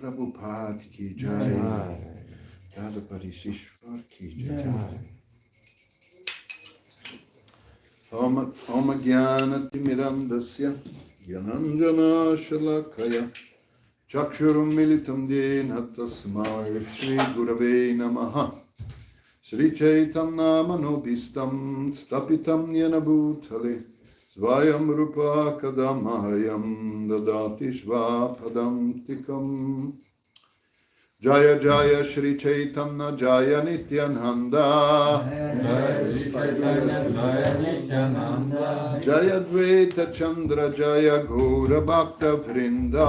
Prabhupada ki jai, Dada Parishishwar ki jai. Om Jnana Timiram Dasya Gyananjana Shalakaya Chakshurum Militam Dena Tasmai Shri Gurave Namaha Shri Chaitanya Manobhistam Stapitam Yena Bhutale Svayam Rupa Kadamahayam Dadati Shvapadam Tikam Jaya Jaya Shri Chaitanya Jaya Nityananda Jaya Dvaita Chandra Jaya Gaura Bhakta Vrinda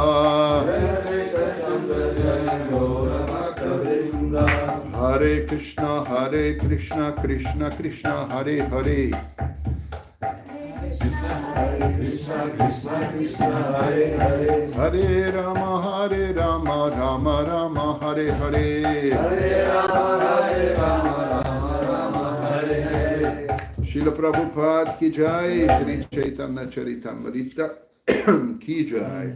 Hare Krishna Krishna Krishna Hare Hare Krishna Krishna Hare Hare Hare Rama Rama Rama Hare Hare Hare Rama Rama Hare Hare Srila Prabhupada ki jai, Shri Chaitanya Charitamrita ki jai.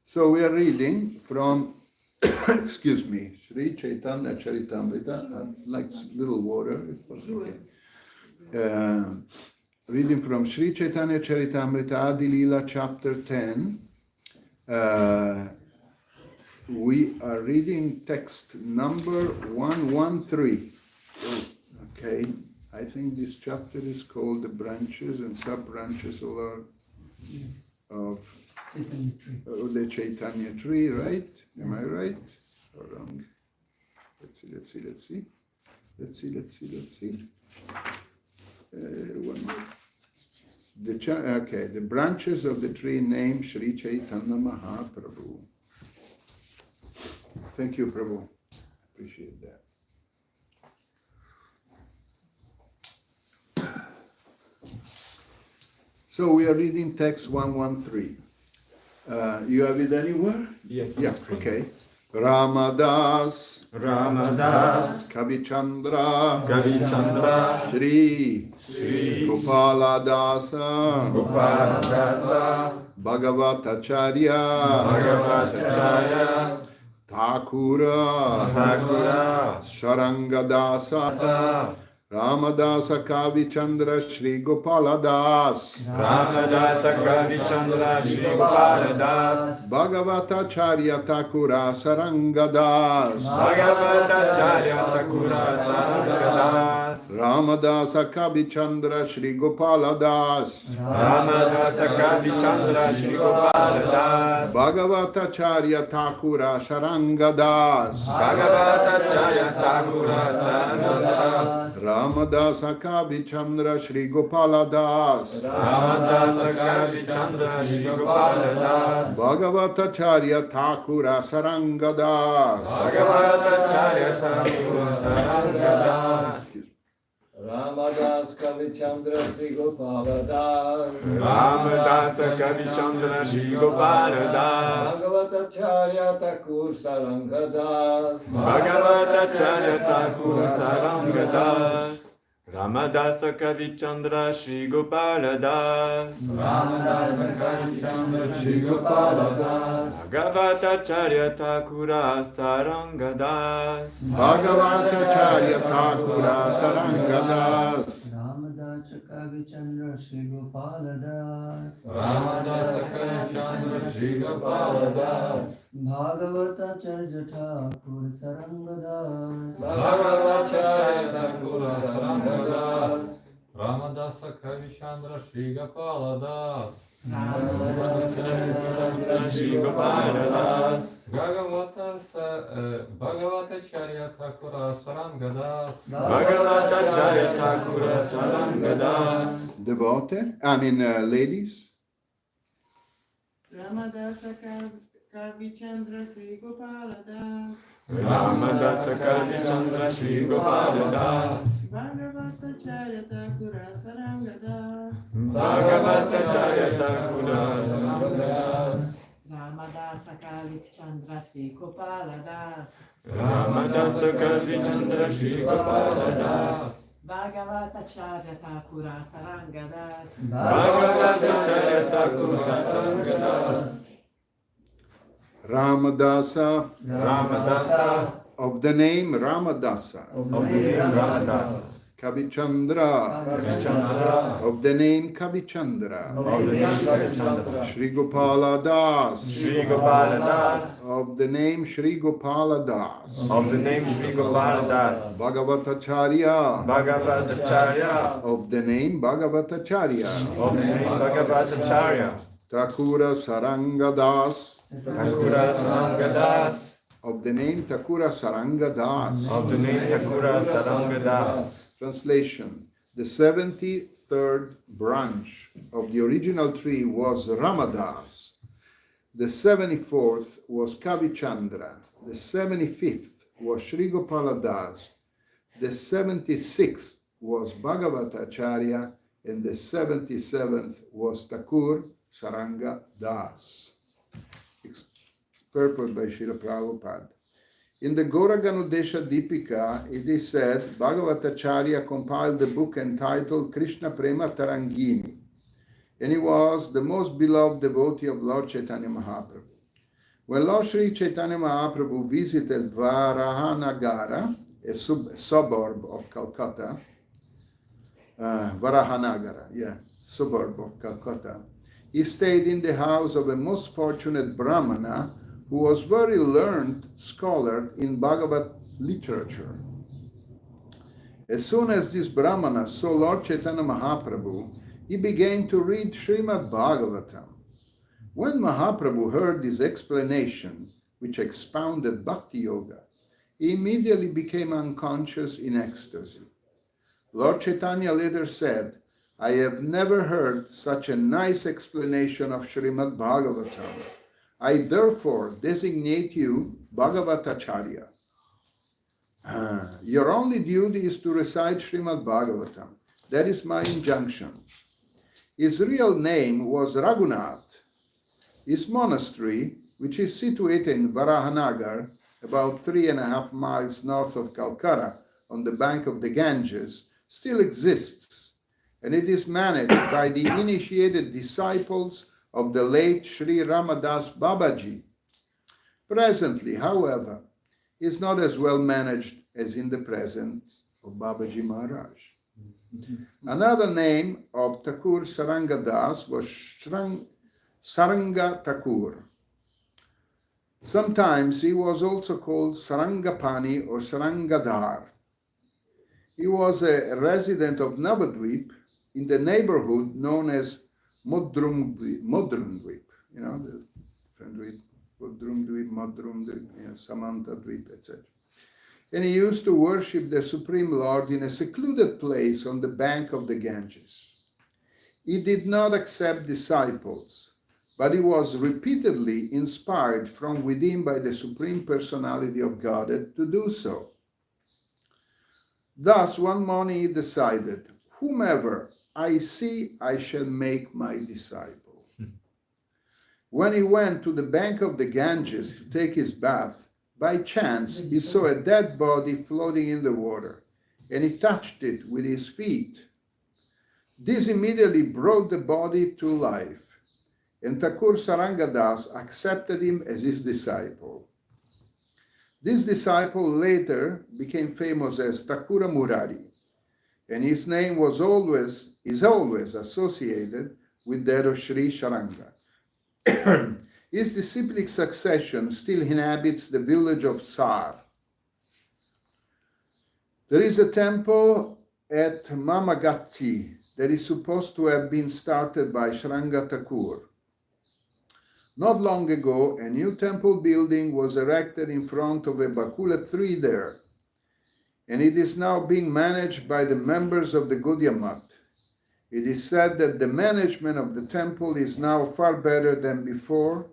So we are reading from, excuse me, Shri Chaitanya Charitamrita. I'd like little water, if possible. Reading from Shri Chaitanya Charitamrita, Adi-Lila, chapter 10. We are reading text number 113. Okay, I think this chapter is called the branches and sub-branches of the Chaitanya tree, right? Am I right or wrong? Let's see. One more. The branches of the tree named Sri Chaitanya Mahaprabhu. Thank you, Prabhu. Appreciate that. So we are reading text 113. You have it anywhere? Yes. Yes. Okay. Ramadas, Kavichandra, Shri Gopala Dasa, Bhagavatacharya, Thakura, Sharangadasa, Ramadasa Kavichandra Shri Gopala Das, Bhagavatacharya Thakura Sarangadas, Ramadasa Kavichandra Shri Gopala Das, Bhagavatacharya Thakura Sarangadas, Ramadasa Kavichandra Shri Gopala Das, Bhagavatacharya Thakura Sarangadas, Ramadas Kavichandra Shri Gopala Das, Bhagavatacharya Thakur Sarangadas, Ramadasa Kavichandra Shri Gopala Das Ramadasa Kalichandra Shri Gopala Das Bhagavata Charya Thakura Saranga Das Bhagavatacharya Thakura Sarangadas Ramadasa Kavichandra Shri Gopala Das Ramadasa Kalichandra Shri Gopala Das Bhagavata Charya Thakur Sarangadas Bhagavacharya Thakura Sarangadas Ramadasa Kavichandra Shri Gopala Das Ramadasa Shri Gopala Das Bhagavata Charya Thakura Sarangadas Bhagavata Charya Thakura Saranga Das Devote, ladies. Ramadasa Kavichandra Sri Gopala Das Ramadasa Kavichandra Shri Gopala Das Bhagavata Charya Thakura Saranga Das Bhagavata Charya Thakura Saranga Das Ramadasa Kavichandra Sri Gopala Das Ramadasa Kavichandra Shri Gopala Das Bhagavata Charya Thakura Saranga Das Bhagavata Charya Thakura Saranga Das Ramadasa, Ramadasa of the name Ramadasa. of the name Ramadas Kavichandra, Kavichandra of the name Kavichandra. of the name Kavichandra Shri Gopala Das, Shri Gopala Das of the name Shri Gopala Das. of the name Shri Gopala Das Bhagavatacharya, Bhagavata Charya of the name Bhagavatacharya. of the name Bhagavata Charya Thakura Sarangadas, Thakura Saranga Das of the name Thakura Sarangadas. of the name Thakura Saranga Das. Translation: the 73rd branch of the original tree was Ramadas. The 74th was Kavichandra. The 75th was Sri Gopala Das. The 76th was Bhagavatacharya. And the 77th was Thakur Saranga Das. Purport by Srila Prabhupada. In the Gauraganodesha Dipika, it is said, Bhagavatacharya compiled a book entitled Krishna Prema Tarangini, and he was the most beloved devotee of Lord Chaitanya Mahaprabhu. When Lord Sri Chaitanya Mahaprabhu visited Varahanagara, a suburb of Calcutta, suburb of Calcutta, he stayed in the house of a most fortunate Brahmana who was very learned scholar in Bhagavad literature. As soon as this Brahmana saw Lord Chaitanya Mahaprabhu, he began to read Srimad Bhagavatam. When Mahaprabhu heard this explanation, which expounded Bhakti Yoga, he immediately became unconscious in ecstasy. Lord Chaitanya later said, I have never heard such a nice explanation of Srimad Bhagavatam. I therefore designate you Bhagavatacharya. Your only duty is to recite Srimad Bhagavatam. That is my injunction. His real name was Raghunath. His monastery, which is situated in Varahanagar, about 3.5 miles north of Calcutta, on the bank of the Ganges, still exists, and it is managed by the initiated disciples of the late Sri Ramadas Babaji. Presently, however, is not as well managed as in the presence of Babaji Maharaj. Another name of Thakur Sarangadas was Saranga Thakur. Sometimes he was also called Sarangapani or Sarangadhar. He was a resident of Navadvip in the neighborhood known as Modrumdvip, the different Dvip, Modrumdvip, Samantadvip, etc. And he used to worship the Supreme Lord in a secluded place on the bank of the Ganges. He did not accept disciples, but he was repeatedly inspired from within by the Supreme Personality of Godhead to do so. Thus, one morning he decided, whomever I see, I shall make my disciple. When he went to the bank of the Ganges to take his bath, by chance he saw a dead body floating in the water. and he touched it with his feet. This immediately brought the body to life, and Thakur Sarangadas accepted him as his disciple. This disciple later became famous as Thakura Murari, and his name is always associated with that of Sri Sharanga. His disciplic succession still inhabits the village of Sar. There is a temple at Mamagatti that is supposed to have been started by Shranga Thakur. Not long ago, a new temple building was erected in front of a Bakula tree there, and it is now being managed by the members of the Gaudiya Math. It is said that the management of the temple is now far better than before.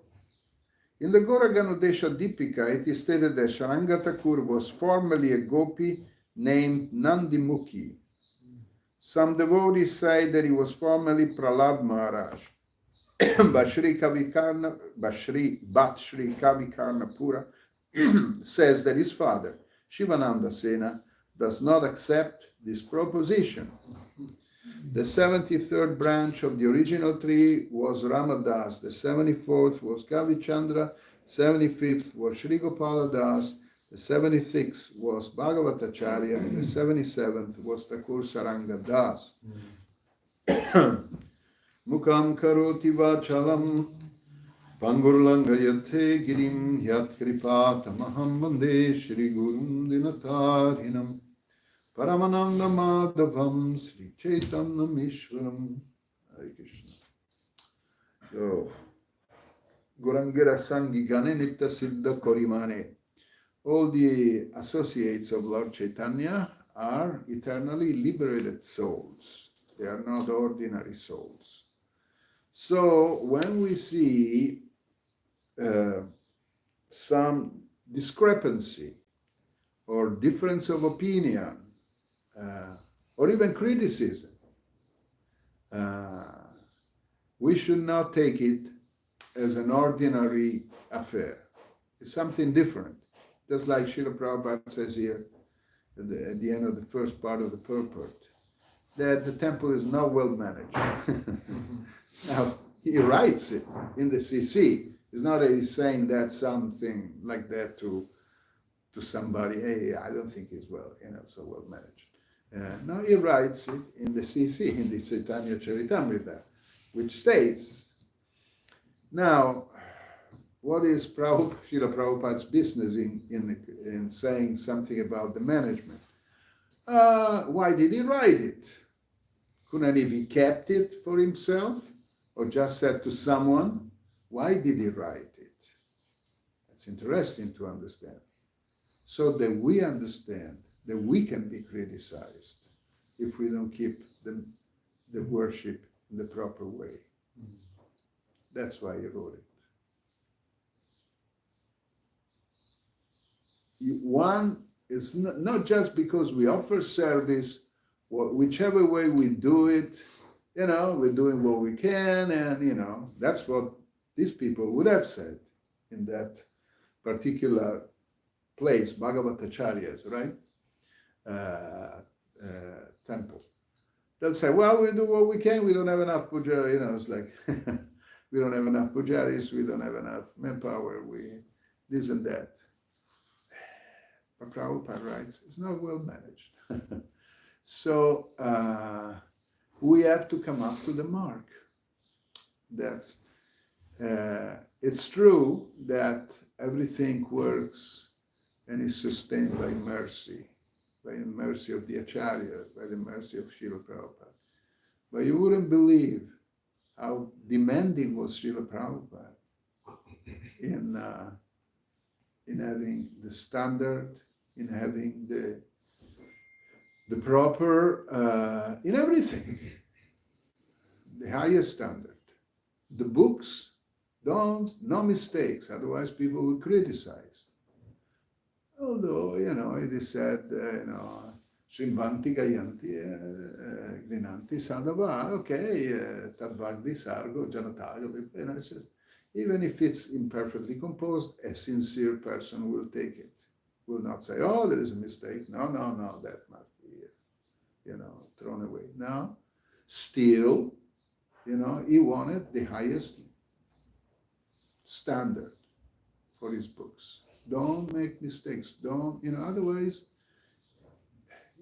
In the Gauraganodesha Dipika, it is stated that Sharanga Thakur was formerly a gopi named Nandimukhi. Some devotees say that he was formerly Prahlad Maharaj. But Sri Kavikarna Pura says that his father, Shivananda Sena, does not accept this proposition. The 73rd branch of the original tree was Ramadas, the 74th was Kavichandra, 75th was Sri Gopala Das, the 76th was Bhagavatacharya, and the 77th was Thakur Saranga Das. Mukam karoti vachalam pangurlangayate girim yat kripatamaham vande Shri Gurum Dinatarinam Paramananda Madhavam Sri Chaitanya Mishwaram. Hare Krishna. So, Gurangira Sangi Ganenita Siddha Korimane. All the associates of Lord Chaitanya are eternally liberated souls. They are not ordinary souls. So when we see some discrepancy or difference of opinion or even criticism, we should not take it as an ordinary affair. It's something different. Just like Srila Prabhupada says here at the end of the first part of the purport, that the temple is not well managed. Now, he writes it in the CC. It's not that he's saying that something like that to somebody, hey, I don't think it's so well managed. No, he writes it in the CC, in the Chaitanya Charitamrita, which states, now, what is Srila Prabhupada's business in saying something about the management? Why did he write it? Couldn't he have kept it for himself? Or just said to someone, why did he write it? That's interesting to understand. So that we understand that we can be criticized if we don't keep the worship in the proper way. That's why he wrote it. One is not just because we offer service, whichever way we do it, we're doing what we can, and, that's what these people would have said in that particular place, Bhagavatacharya's, right? Temple. They'll say, well, we do what we can, we don't have enough puja, it's like, we don't have enough pujaris, we don't have enough manpower, this and that. But Prabhupada writes, it's not well managed. So, we have to come up to the mark. That's it's true that everything works and is sustained by the mercy of the Acharya, by the mercy of Srila Prabhupada. But you wouldn't believe how demanding was Srila Prabhupada in having the standard, in having the proper, in everything, the highest standard. The books, no mistakes, otherwise people will criticize. Although, it is said, Shrimvanti Gayanti, Grinanti Sadhava, okay, Tadvagdi Sargo, Janataga, it's just, even if it's imperfectly composed, a sincere person will take it. Will not say, oh, there is a mistake. No, that must be it. thrown away. Now, still, he wanted the highest standard for his books. Don't make mistakes. Don't, otherwise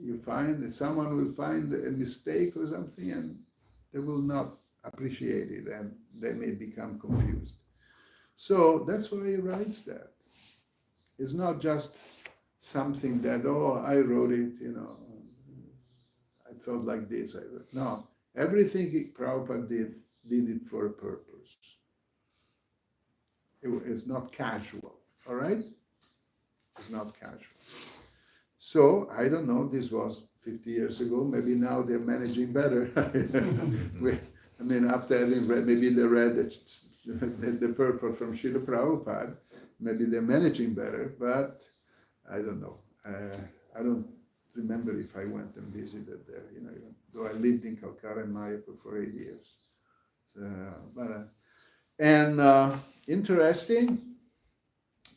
you find that someone will find a mistake or something and they will not appreciate it and they may become confused. So that's why he writes that. It's not just something that, I wrote it, I thought like this. No, everything Prabhupada did it for a purpose. It's not casual, all right? It's not casual. So, I don't know, this was 50 years ago, maybe now they're managing better. After having read, maybe they read the purport from Srila Prabhupada, maybe they're managing better, but I don't know. I don't remember if I went and visited there, even though I lived in Calcutta and Mayapur for 8 years. So, interesting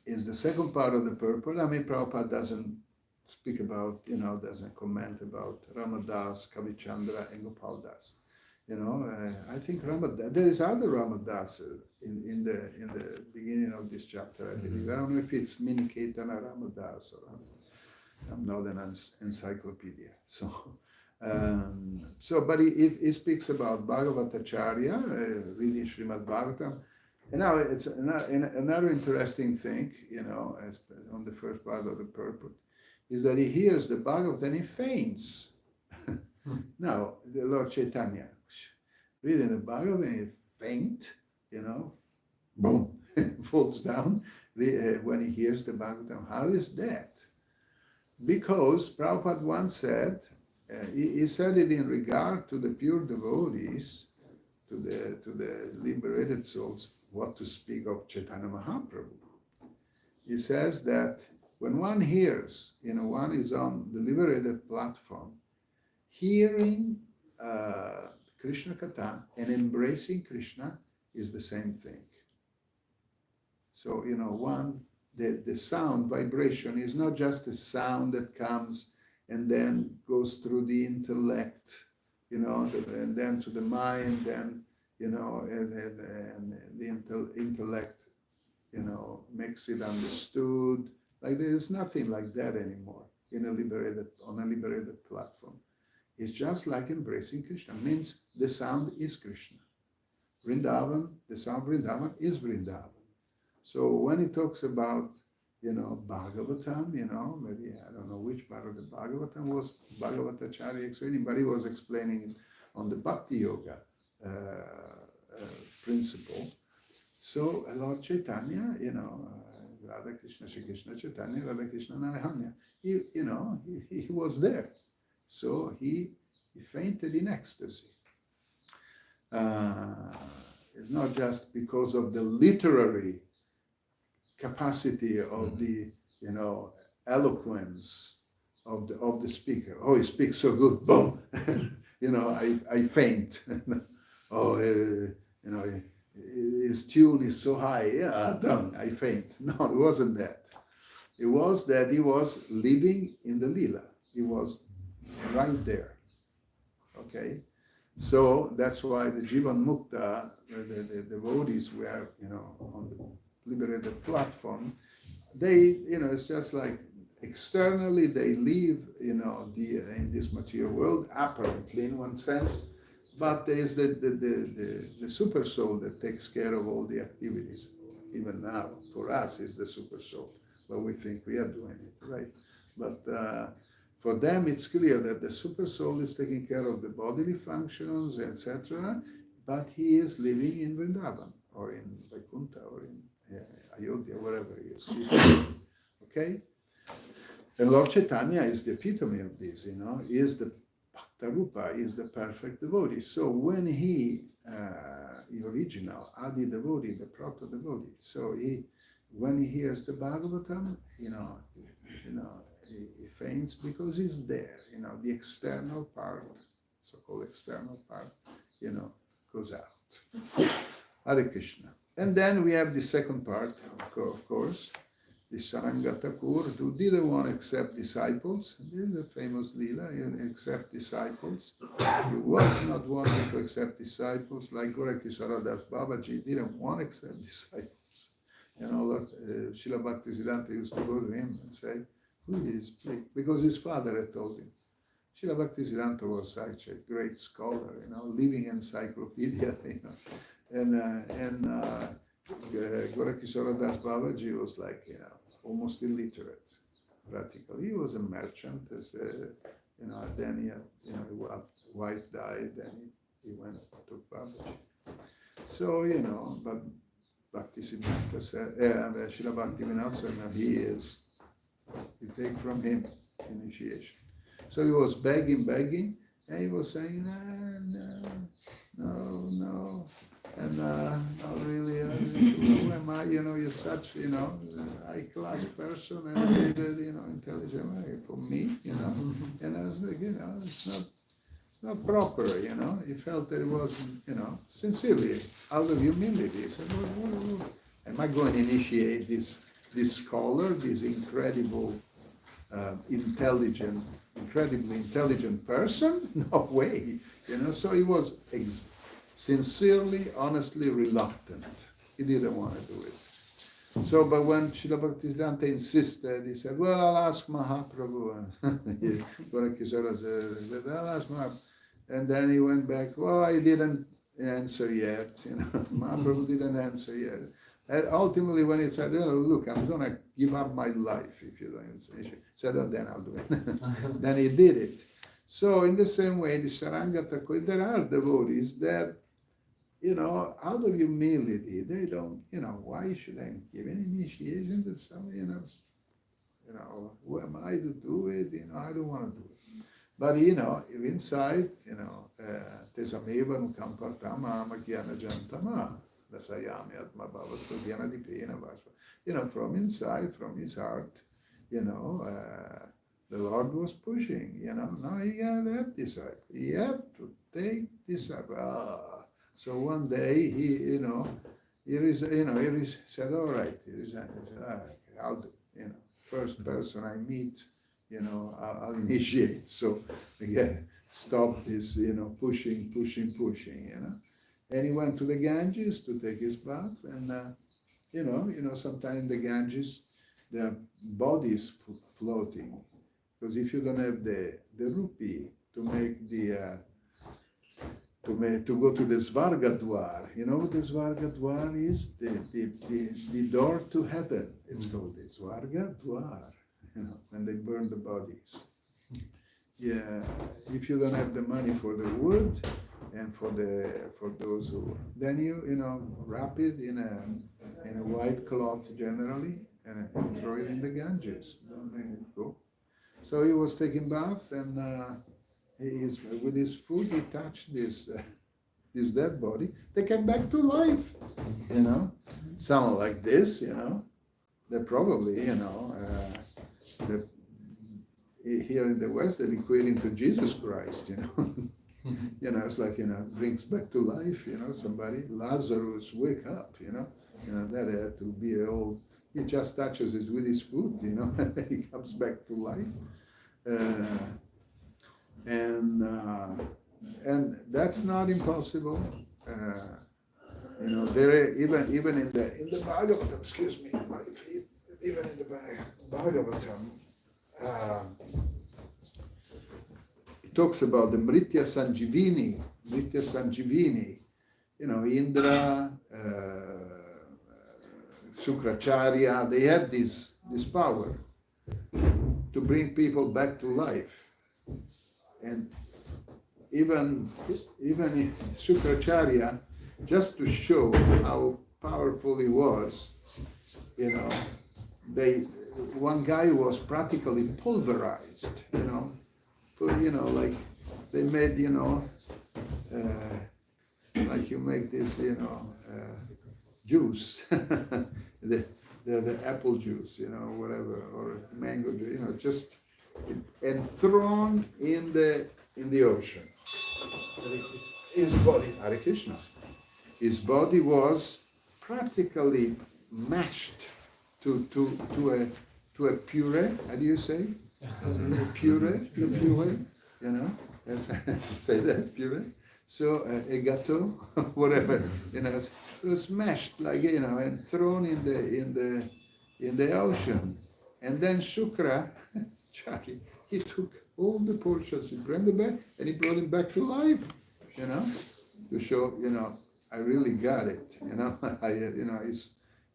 is the second part of the purport. Prabhupada doesn't speak about, doesn't comment about Ramadas, Kavichandra, and Gopal Das. I think Ramadas, there is other Ramadas in the beginning of this chapter, I believe. I don't know if it's Mini Ketana Ramadas or I'm not an encyclopedia. But he speaks about Bhagavatacharya, reading Srimad Bhagavatam. And now it's another interesting thing, as on the first part of the purport, is that he hears the Bhagavatam and he faints. Now, the Lord Chaitanya, reading the Bhagavatam and he faint, boom, falls down when he hears the Bhagavatam. How is that? Because Prabhupada once said, he said it in regard to the pure devotees, to the liberated souls, what to speak of Chaitanya Mahaprabhu. He says that when one hears, one is on the liberated platform, hearing Krishna Katha and embracing Krishna is the same thing. So, the sound vibration is not just a sound that comes and then goes through the intellect, and then to the mind, and the intellect, makes it understood. Like there's nothing like that anymore on a liberated platform. It's just like embracing Krishna. It means the sound is Krishna. Vrindavan, the sound Vrindavan is Vrindavan. So when he talks about, Bhagavatam, maybe I don't know which part of the Bhagavatam was Bhagavatacharya explaining, but he was explaining it on the Bhakti Yoga principle. So Lord Chaitanya, Radha Krishna, Shri Krishna Chaitanya, Radha Krishna Narayana, he was there. So he fainted in ecstasy. It's not just because of the literary capacity of the, eloquence of the speaker. Oh, he speaks so good, boom, I faint. His tune is so high, done, I faint. No, it wasn't that. It was that he was living in the Lila. He was right there. Okay? So that's why the Jivan Mukta, the devotees were, on the liberated platform, they, it's just like externally they live, in this material world, apparently in one sense, but there is the super soul that takes care of all the activities. Even now, for us, is the super soul, but we think we are doing it, right? But for them, it's clear that the super soul is taking care of the bodily functions, etc., but he is living in Vrindavan, or in Vaikuntha, or in Ayodhya, wherever he is. Okay? And Lord Chaitanya is the epitome of this, he is the Bhakta-rupa, is the perfect devotee. So when the original Adi devotee, the proper devotee, so when he hears the Bhagavatam, he faints because he's there, the external part, so-called external part, goes out. Hare Krishna. And then we have the second part, of course. this Saranga Thakur, who didn't want to accept disciples. This is a famous Lila, accept disciples. He was not wanting to accept disciples, like Gorakishora Das Babaji didn't want to accept disciples. You know, Lord, Srila Bhaktisiddhanta used to go to him and say, please, please, because his father had told him. Srila Bhaktisiddhanta was such a great scholar, you know, living encyclopedia, you know, and Gorakishora Das Babaji was like, you know, almost illiterate, practically. He was a merchant, you know, then he had, you know, his wife died, then he went to Babaji. So, you know, but Bhaktisiddhanta said, Srila Bhaktivinoda said, no, you take from him initiation. So he was begging, and he was saying, no, and not really, who am I, you know, you're such, you know, high-class person, educated, you know, intelligent, for me, you know, and I was like, you know, it's not proper, you know. He felt that it wasn't, you know, sincerely, out of humility. He said, am I going to initiate this scholar, this incredibly intelligent person? No way, you know. So he was sincerely, honestly reluctant. He didn't want to do it. So, but when Srila Bhaktisiddhanta insisted, he said, well, I'll ask Mahaprabhu. Gorakishora said, I'll ask Mahaprabhu. And then he went back, well, I didn't answer yet. You know, Mahaprabhu didn't answer yet. And ultimately, when he said, oh, look, I'm going to give up my life if you don't answer, he said, oh, then I'll do it. Then he did it. So in the same way, the Saranga Thakur, there are devotees that, you know, out of humility, they don't, you know, why should I give an initiation to somebody, you know, who am I to do it? You know, I don't want to do it. But, you know, inside, you know, tesameva nukam partama amakyana jantama, dasayami atma bhavastu dhyana dipena vashva. You know, from inside, from his heart, you know, the Lord was pushing, you know, now he got that disciple. He had to take disciple. So one day he said, all right, he said, I'll do, you know, first person I meet, you know, I'll initiate. So again, stop this, you know, pushing, you know. And he went to the Ganges to take his bath, and you know, sometimes the Ganges, the body is floating, because if you don't have the rupee to make the to go to the Svarga Dwar. You know what the Svarga Dwar is? The door to heaven. It's called the Svarga Dwar. You know, when they burn the bodies. Yeah, if you don't have the money for the wood and for those who, then you know, wrap it in a white cloth generally and throw it in the Ganges. Don't let it go. So he was taking baths, and with his foot he touched this dead body. They came back to life, you know. Someone like this, you know. They probably, you know, here in the West they're equating to Jesus Christ, you know. You know, it's like, you know, brings back to life, you know, somebody. Lazarus, wake up, you know. You know, that had to be old. He just touches it with his foot, you know, and he comes back to life. And that's not impossible. You know, there even in the Bhagavatam, excuse me, even in the Bhagavatam, it talks about the Mritya Sanjivini. You know, Indra, Sukracharya, they have this power to bring people back to life. And even Sukracharya, just to show how powerful he was, you know, one guy was practically pulverized, you know, like they made, you know, like you make this, you know, juice, the apple juice, you know, whatever, or mango juice, you know, just and thrown in the ocean. His body, Hare Krishna, his body was practically mashed to a puree. How do you say? Puree, you know. Yes, say that puree. So a gâteau, whatever, you know, it was smashed like, you know, and thrown in the ocean. And then Shukra, Chari, he took all the portions, he brought them back, and he brought him back to life, you know, to show, you know, I really got it, you know,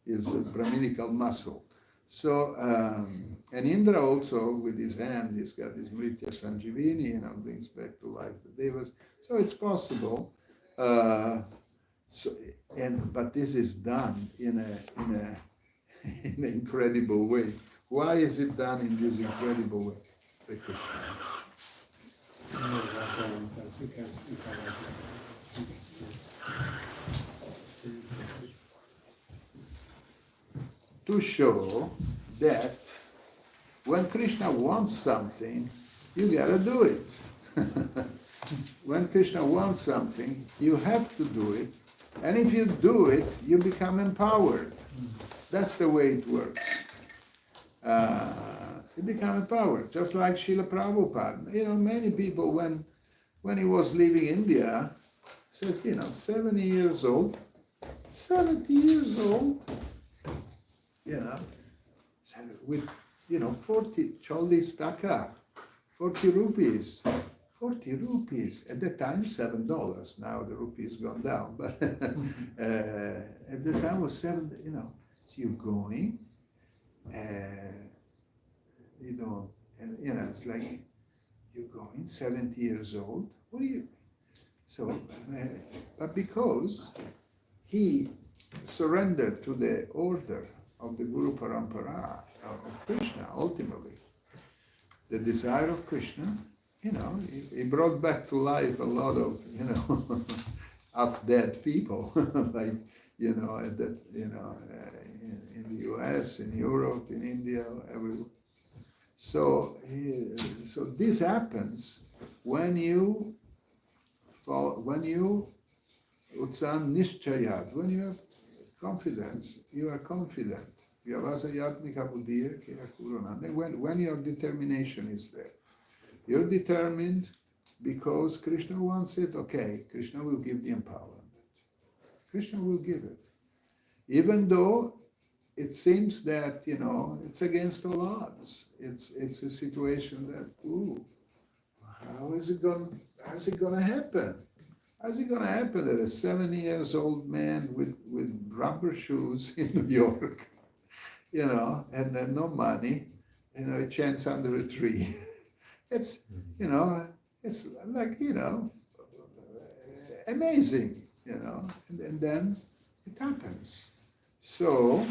his Brahminical muscle. So, and Indra also, with his hand, he's got his Mritya Sanjivini, you know, brings back to life the devas. So it's possible. But this is done in an incredible way. Why is it done in this incredible way? Because to show that when Krishna wants something, you gotta do it. When Krishna wants something, you have to do it. And if you do it, you become empowered. That's the way it works. You become empowered, just like Srila Prabhupada. You know, many people, when he was leaving India, says, you know, 70 years old, you know, with, you know, 40 chollis taka, 40 rupees. 40 rupees. At the time, $7. Now the rupee has gone down, but at the time was $7, you know. So you're going, you know, and, you know, it's like, you're going, 70 years old. What do you, so, but because he surrendered to the order of the Guru Parampara of Krishna, ultimately, the desire of Krishna, you know, he brought back to life a lot of, you know, of dead people, like, you know, in the US, in Europe, in India, everywhere. So this happens when you utsam nishchayat, when you have confidence, you are confident. When your determination is there. You're determined because Krishna wants it, okay, Krishna will give the empowerment. Krishna will give it. Even though it seems that, you know, it's against all odds. It's a situation that, how is it gonna happen? How is it gonna happen that a 70 years old man with rubber shoes in New York, you know, and then no money, you know, a chance under a tree. It's, you know, it's like, you know, amazing, you know, and then it happens. So,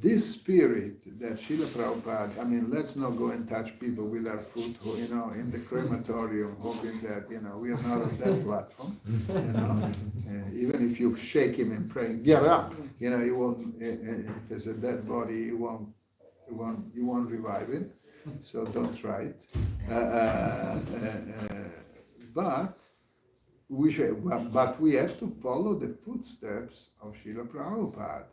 this spirit that Srila Prabhupada, I mean, let's not go and touch people with our foot, who, you know, in the crematorium, hoping that, you know, we are not on that platform, you know. Even if you shake him and pray, get up, you know, he won't, if it's a dead body, you won't revive it. So don't try it. But we have to follow the footsteps of Srila Prabhupada.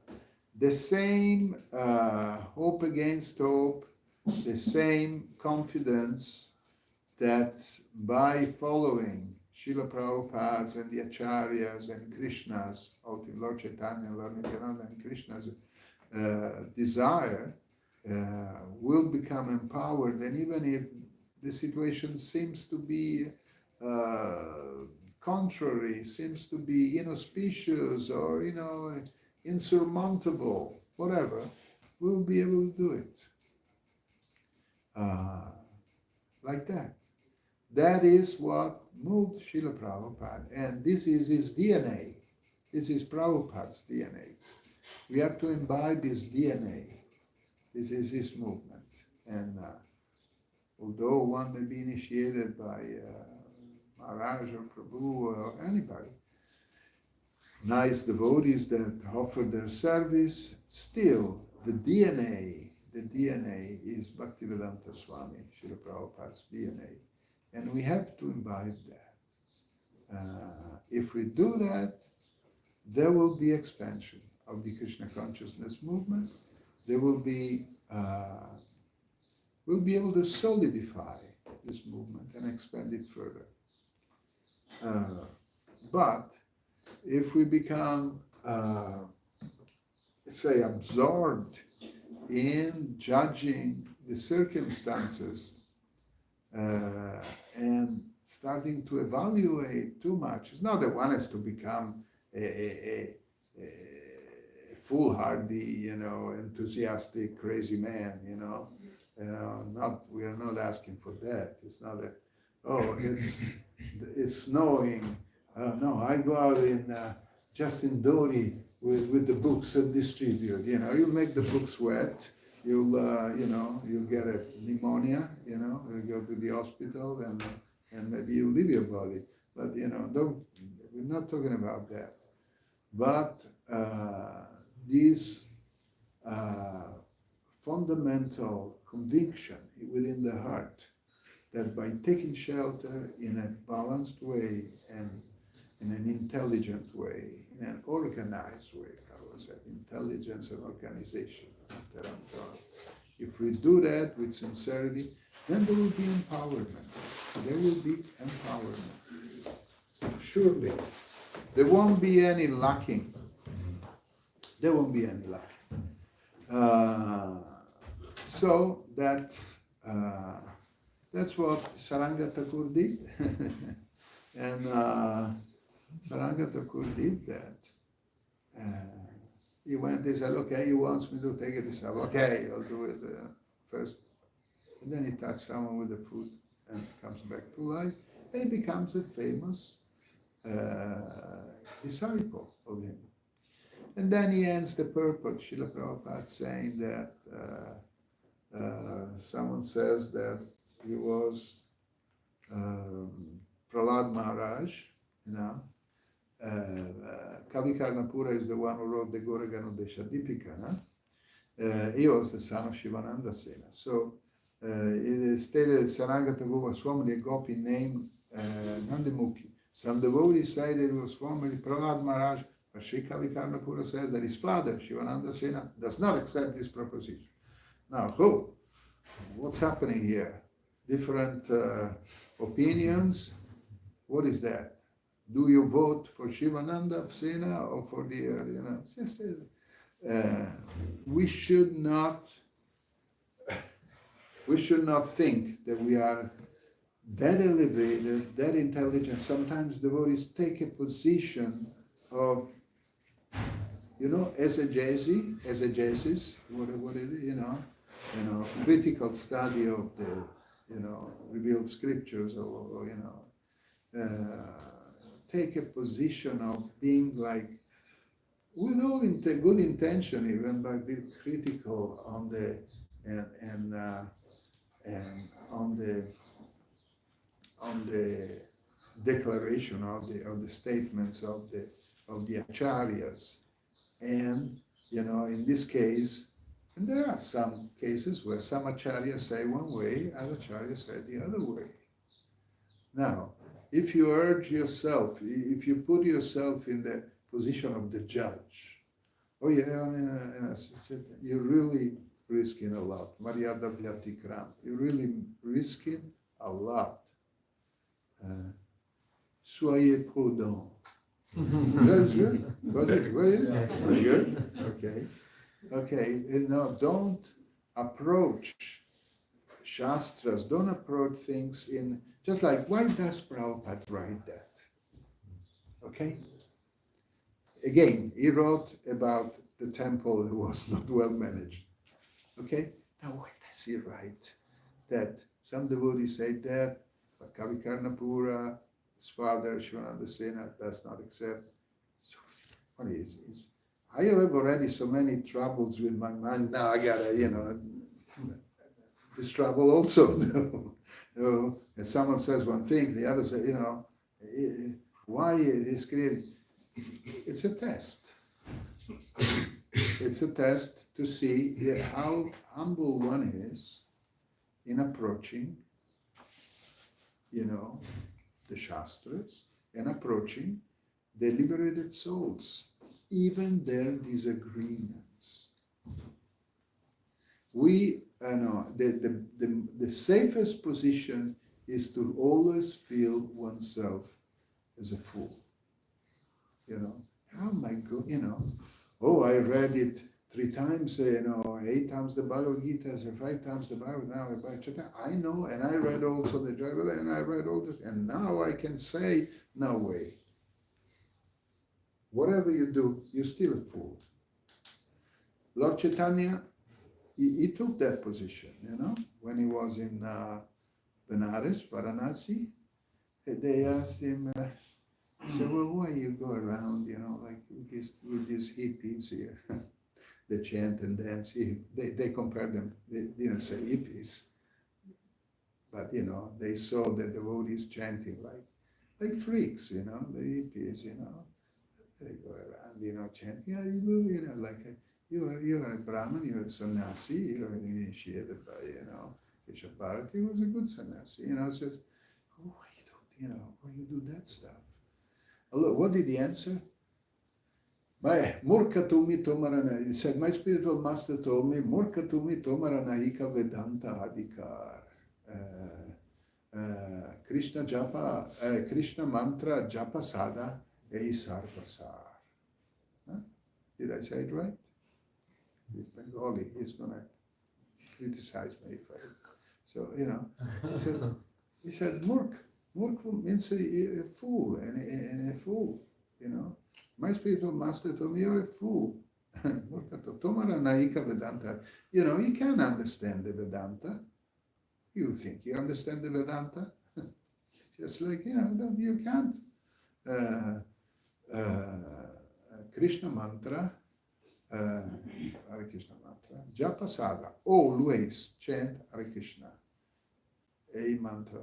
The same hope against hope, the same confidence that by following Srila Prabhupada's and the Acharyas and Krishna's, ultimately Lord Chaitanya, Lord Nityananda and Krishna's desire, will become empowered, and even if the situation seems to be contrary, seems to be inauspicious or, you know, insurmountable, whatever, we'll be able to do it. Like that. That is what moved Srila Prabhupada, and this is his DNA. This is Prabhupada's DNA. We have to imbibe his DNA. This is his movement. And although one may be initiated by Maharaj or Prabhu or anybody, nice devotees that offer their service, still the DNA is Bhaktivedanta Swami, Srila Prabhupada's DNA. And we have to imbibe that. If we do that, there will be expansion of the Krishna consciousness movement, there will be, we'll be able to solidify this movement and expand it further. But if we become, say, absorbed in judging the circumstances and starting to evaluate too much, it's not that one has to become a foolhardy, enthusiastic, crazy man, we are not asking for that. It's not that, it's snowing. No, I go out just in Dori with the books and distribute. You'll make the books wet. You'll get a pneumonia. You'll go to the hospital and maybe you leave your body. But we're not talking about that. But this fundamental conviction within the heart that by taking shelter in a balanced way and in an intelligent way, in an organized way, I would say, intelligence and organization. If we do that with sincerity, then there will be empowerment. There will be empowerment. Surely. There won't be any lacking. There won't be any lacking. So that's what Saranga Thakur did. And Saranga Thakur did that. He went, he said, okay, he wants me to take this up. Okay, I'll do it first. And then he touched someone with the food and comes back to life. And he becomes a famous disciple of him. And then he ends the purport, Srila Prabhupada, saying that someone says that he was Prahlad Maharaj, Kavi Karnapura is the one who wrote the Gauraganodesha Dipika. He was the son of Shivananda Sena. So it is stated that Saranga Thakur was formerly a gopi named Nandimukhi. Some devotees say that he was formerly Prahlad Maharaj, but Sri Kavi Karnapura says that his father, Shivananda Sena, does not accept this proposition. Now, what's happening here? Different opinions. What is that? Do you vote for Shivananda Sena or for the, we should not think that we are that elevated, that intelligent. Sometimes devotees take a position of, exegesis, what is it, critical study of the, revealed scriptures, or take a position of being like, with all good intention even, but be critical on the on the declaration of the statements of the acharyas, and in this case, and there are some cases where some acharyas say one way, other acharyas say the other way. Now, if you urge yourself, if you put yourself in the position of the judge, you're really risking a lot. Maryada Vyatikram, you're really risking a lot. Soyez prudent. That's good. Was it? Very good. Okay. Don't approach shastras. Don't approach things in just like, why does Prabhupada write that? Okay. Again, he wrote about the temple that was not well managed. Okay. Now, why does he write that? Some devotees say that, but Kavi Karnapura, his father, Shivananda Sena, does not accept. So, what is it? I have already so many troubles with my mind. Now I gotta, this trouble also. And someone says one thing, the other says, why is created? It's a test. It's a test to see how humble one is in approaching, the Shastras, and approaching the liberated souls, even their disagreements. we, the safest position is to always feel oneself as a fool. How am I good? Oh, I read it 3 times, 8 times the Bhagavad Gita, 5 times the Bible, now I know, and I read also the Jayavada, and I read all this, and now I can say, no way. Whatever you do, you're still a fool. Lord Chaitanya, he took that position, when he was in Benares, Varanasi. They asked him, so, well, why you go around, like with these hippies here? They chant and dance. They compared them, they didn't say hippies, but, they saw the devotees chanting like freaks, the hippies, they go around, chanting, like you are a Brahmin, you're a sannyasi, you're initiated by, Bishop Bharati was a good sannyasi, it's just, why you do that stuff? What did he answer? Murka tumi tomarana. He said, my spiritual master told me, Murka tumi tomaranahika vedanta adhikar. Krishna japa, Krishna mantra japa sada ei sarvasar. Did I say it right? He's Bengali, he's going to criticize me if I... So, he said, Murk means a fool, and a fool, My spiritual master told me, you're a fool. Tomara naika Vedanta. You can't understand the Vedanta. You think you understand the Vedanta? Just like, you can't. Krishna mantra, Hare Krishna mantra, japa sada, always chant Hare Krishna. A mantra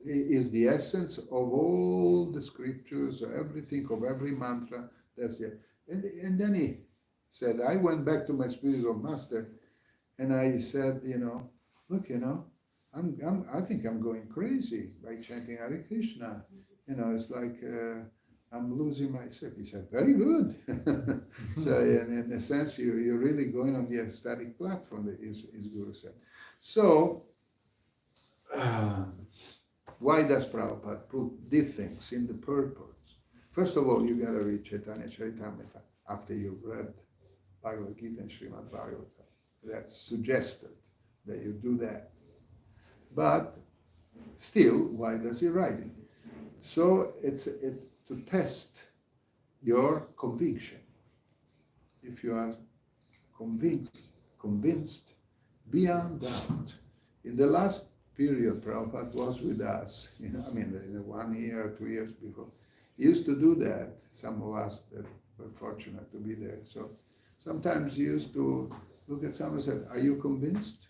is the essence of all the scriptures, everything of every mantra. That's it. And then he said, I went back to my spiritual master, and I said, look, I think I'm going crazy by chanting Hare Krishna. It's like I'm losing myself. He said, very good. So in a sense, you're really going on the ecstatic platform, his Guru said. So, why does Prabhupada put these things in the purports? First of all, you got to read Chaitanya Charitamrita after you've read Bhagavad Gita and Srimad Bhagavatam. That's suggested that you do that. But still, why does he write it? So it's to test your conviction. If you are convinced beyond doubt. In the last period, Prabhupada was with us, in the 1 year, 2 years before. He used to do that, some of us that were fortunate to be there. So sometimes he used to look at someone and said, are you convinced?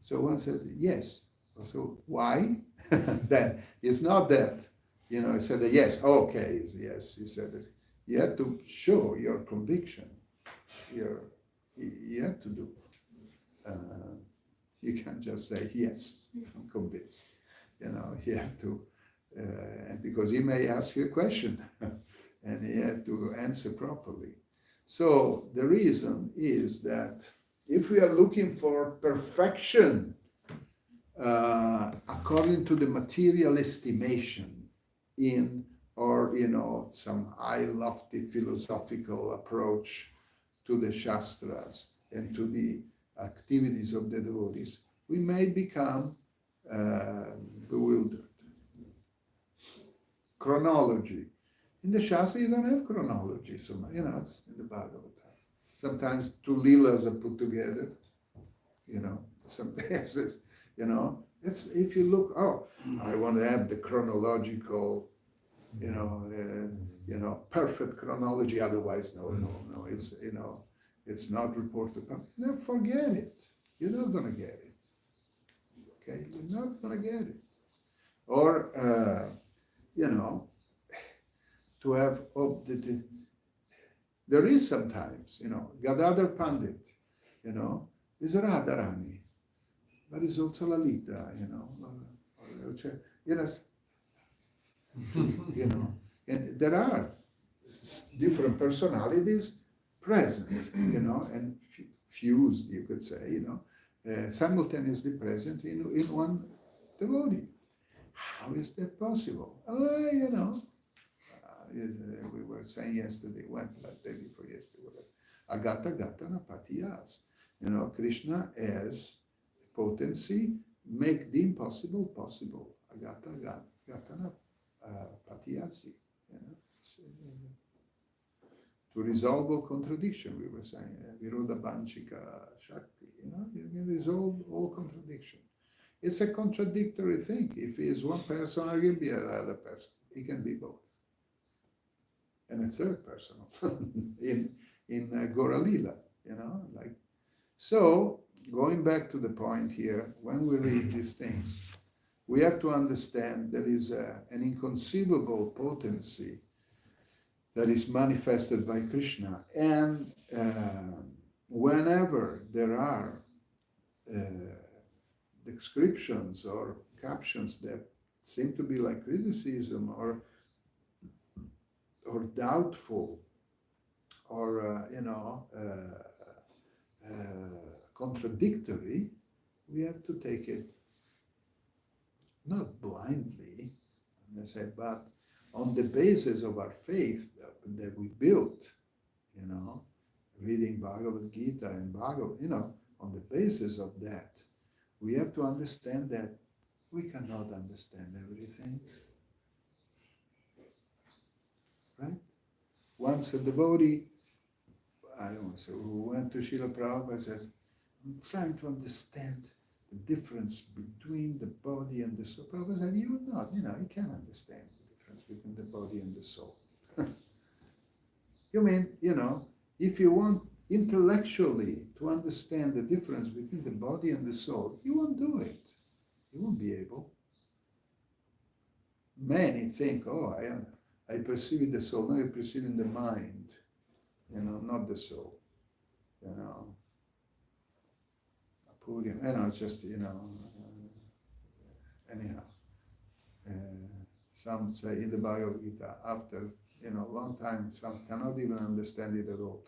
So one said, yes. So why? Then it's not that, he said, yes, okay, yes. He said, you have to show your conviction. You have to do. You can't just say, yes, I'm convinced. You have to, because he may ask you a question, and you have to answer properly. So the reason is that if we are looking for perfection, according to the material estimation or some high lofty philosophical approach to the Shastras and to the activities of the devotees, we may become bewildered. Chronology. In the Shastra, you don't have chronology so much. It's in the Bhagavatam. Sometimes 2 Leelas are put together. Some places, it's if you look, I want to have the chronological, perfect chronology. Otherwise, no. It's it's not reported. No, forget it. You're not going to get it. Okay, you're not going to get it. Or to have there is sometimes, Gadadhar Pandit, is a Radharani, but it's also Lalita, and there are different personalities present, and fused, you could say, simultaneously present in one devotee. How is that possible? We were saying yesterday, day before yesterday, agata gatana patiyas. Krishna as potency make the impossible possible. Agata gatana patiyasi. To resolve all contradiction, we were saying, viroda banchika shakti. You can resolve all contradiction. It's a contradictory thing. If he is one person, I can be another person. He can be both. And a third person in Adi-Lila, So, going back to the point here, when we read these things, we have to understand there is an inconceivable potency that is manifested by Krishna. And whenever there are descriptions or captions that seem to be like criticism or doubtful or contradictory, we have to take it not blindly, but on the basis of our faith that we built, reading Bhagavad Gita and Bhagavad, on the basis of that, we have to understand that we cannot understand everything. Right? Once a devotee, I don't want to say, who went to Srila Prabhupada, says, I'm trying to understand the difference between the body and the soul. Prabhupada said, you're not, you can't understand the difference between the body and the soul. You mean, if you want intellectually to understand the difference between the body and the soul, you won't do it. You won't be able. Many think, I perceive in the soul, no, I perceive in the mind, not the soul, Purium, just, anyhow. Some say in the Bhagavad Gita, after, a long time, some cannot even understand it at all.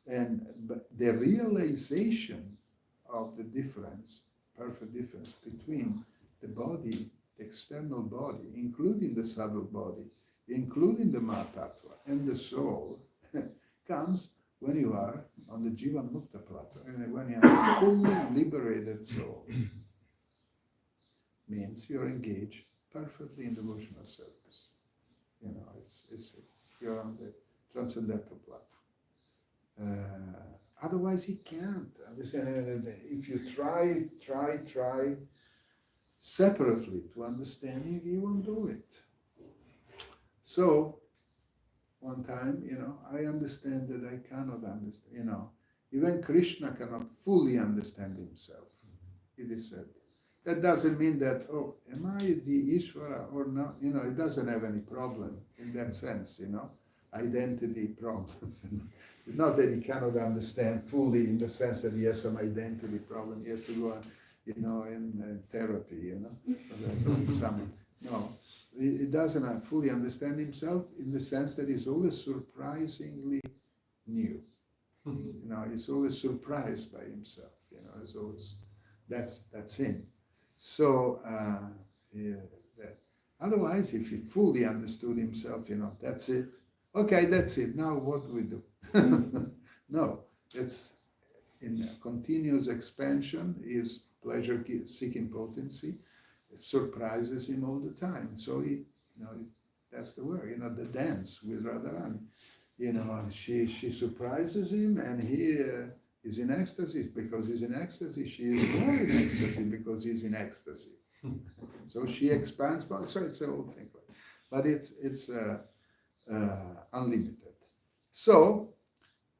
But the realization of the difference, perfect difference between the body, the external body, including the subtle body, including the Mahatattva and the soul, comes when you are on the Jivan Mukta plateau, and when you are a fully liberated soul. Means you're engaged perfectly in devotional service. You're on the transcendental plateau. Otherwise, you can't understand. If you try separately to understand, you won't do it. So, one time, I understand that I cannot understand, even Krishna cannot fully understand himself. It is said. That doesn't mean that, am I the Ishvara or not? It doesn't have any problem in that sense, identity problem. Not that he cannot understand fully in the sense that he has some identity problem. He has to go on, in therapy, No, he doesn't fully understand himself in the sense that he's always surprisingly new. He's always surprised by himself. He's always, that's him. So, otherwise, if he fully understood himself, that's it. Okay, that's it. Now what do we do? No, it's in continuous expansion is pleasure-seeking potency. It surprises him all the time. So he, that's the word, the dance with Radharani. She surprises him, and he is in ecstasy. Because he's in ecstasy, she is more in ecstasy because he's in ecstasy. So she expands, so it's a whole thing. But it's unlimited. So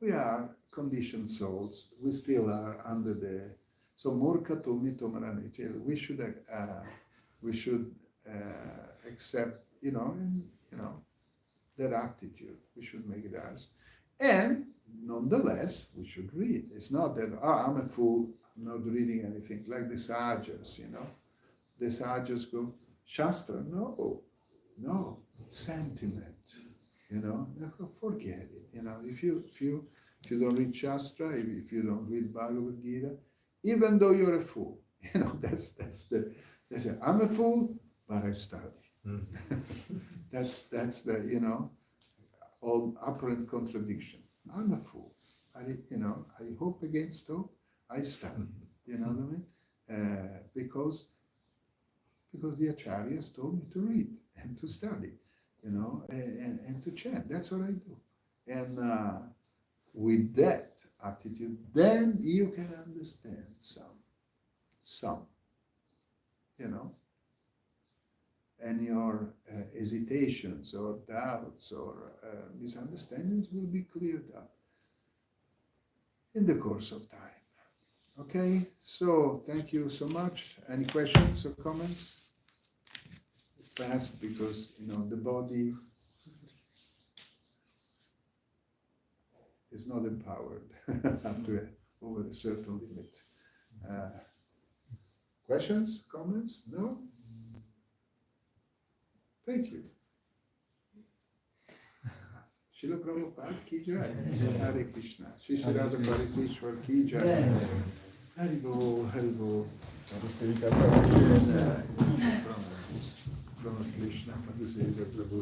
we are conditioned souls. We still are under the. So murka tumi tomarani. We should accept, that attitude. We should make it ours. And nonetheless, we should read. It's not that, I'm a fool, I'm not reading anything. Like the sajas, The sajas go, Shastra, no, sentiment. you know, forget it. You know, if you don't read Shastra, if you don't read Bhagavad Gita, even though you're a fool, you know, that's it. I'm a fool, but I study. That's the, you know, all apparent contradiction. I'm a fool. I hope against hope. I study. You know what I mean? Because the acharyas told me to read and to study, you know, and to chant. That's what I do. And with that attitude, then you can understand some, you know, and your hesitations or doubts or misunderstandings will be cleared up in the course of time. Okay, so thank you so much. Any questions or comments? Fast, because you know the body is not empowered up to over a certain limit. Questions, comments? No? Thank you. Srila Prabhupada ki jai. Hare Krishna. Shri Radha Parisishwar ki jai. Haribo, Haribo. Madhusevita Prabhu. From Krishna, Madhusevita Prabhu.